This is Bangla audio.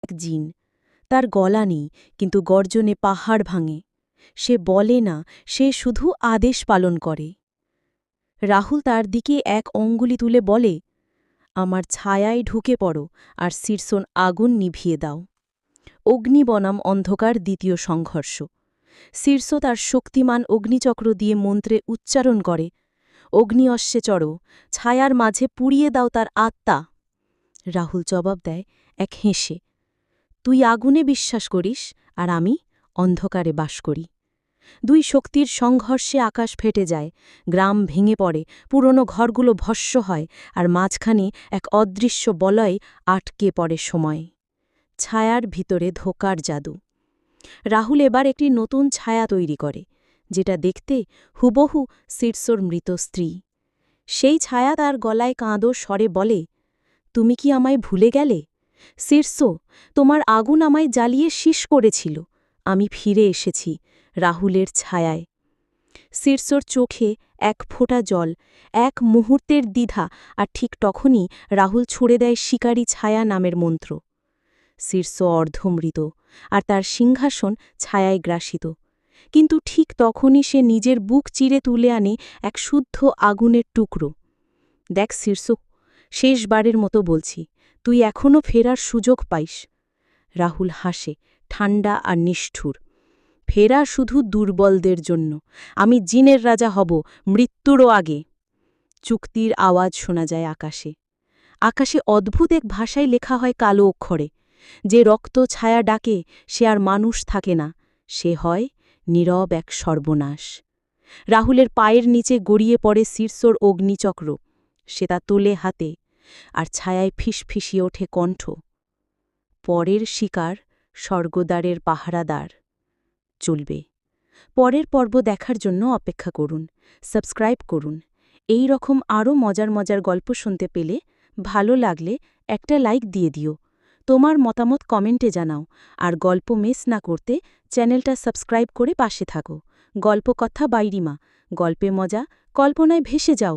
এক জিন। তার গলা নেই, কিন্তু গর্জনে পাহাড় ভাঙে। সে বলে না, সে শুধু আদেশ পালন করে। রাহুল তার দিকে এক অঙ্গুলি তুলে বলে, আমার ছায়ায় ঢুকে পড়ো আর সিরসন আগুন নিভিয়ে দাও। অগ্নি বনাম অন্ধকার দ্বিতীয় সংঘর্ষ। শীর্ষ তার শক্তিমান অগ্নিচক্র দিয়ে মন্ত্রে উচ্চারণ করে, অগ্নি অশ্বে চড়ো, ছায়ার মাঝে পুড়িয়ে দাও তার আত্মা। রাহুল জবাব দেয় এক হেসে, তুই আগুনে বিশ্বাস করিস আর আমি অন্ধকারে বাস করি। দুই শক্তির সংঘর্ষে আকাশ ফেটে যায়, গ্রাম ভেঙে পড়ে, পুরনো ঘরগুলো ভস্ম হয়, আর মাঝখানে এক অদৃশ্য বলয় আটকে পড়ে সময়। ছায়ার ভিতরে ধোকার জাদু। রাহুল এবার একটি নতুন ছায়া তৈরি করে, যেটা দেখতে হুবহু সিরসোর মৃত স্ত্রী। সেই ছায়া তার গলায় কাঁদো স্বরে বলে, তুমি কি আমায় ভুলে গেলে? সিরসো, তোমার আগুন আমায় জ্বালিয়ে শিস করেছিল। আমি ফিরে এসেছি রাহুলের ছায়ায়। সিরসোর চোখে এক ফোঁটা জল, এক মুহূর্তের দ্বিধা, আর ঠিক তখনই রাহুল ছুড়ে দেয় শিকারী ছায়া নামের মন্ত্র। সিরসো অর্ধমৃত, আর তার সিংহাসন ছায়ায় গ্রাসিত। কিন্তু ঠিক তখনই সে নিজের বুক চিরে তুলে আনে এক শুদ্ধ আগুনের টুকরো। দেখ সিরসো, শেষবারের মতো বলছি, তুই এখনও ফেরার সুযোগ পাইস। রাহুল হাসে, ঠান্ডা আর নিষ্ঠুর। ফেরা শুধু দুর্বলদের জন্য। আমি জিনের রাজা হব, মৃত্যুরও আগে। চুক্তির আওয়াজ শোনা যায় আকাশে। আকাশে অদ্ভুত এক ভাষায় লেখা হয় কালো অক্ষরে, যে রক্ত ছায়া ডাকে সে আর মানুষ থাকে না, সে হয় নীরব এক সর্বনাশ। রাহুলের পায়ের নিচে গড়িয়ে পড়ে সিরসোর অগ্নিচক্র। সে তা তোলে হাতে, আর ছায়ায় ফিসফিসিয়ে ওঠে কণ্ঠ। পরের শিকার স্বর্গদ্বারের পাহারাদার। চলবে। পরের পর্ব দেখার জন্য অপেক্ষা করুন, সাবস্ক্রাইব করুন। এই রকম আরও মজার মজার গল্প শুনতে পেলে ভালো লাগলে একটা লাইক দিয়ে দিও। তোমার মতামত কমেন্টে জানাও, আর গল্প মিস না করতে চ্যানেলটা সাবস্ক্রাইব করে পাশে থাকো। গল্পকথা বাইরিমা, গল্পে মজা, কল্পনায় ভেসে যাও।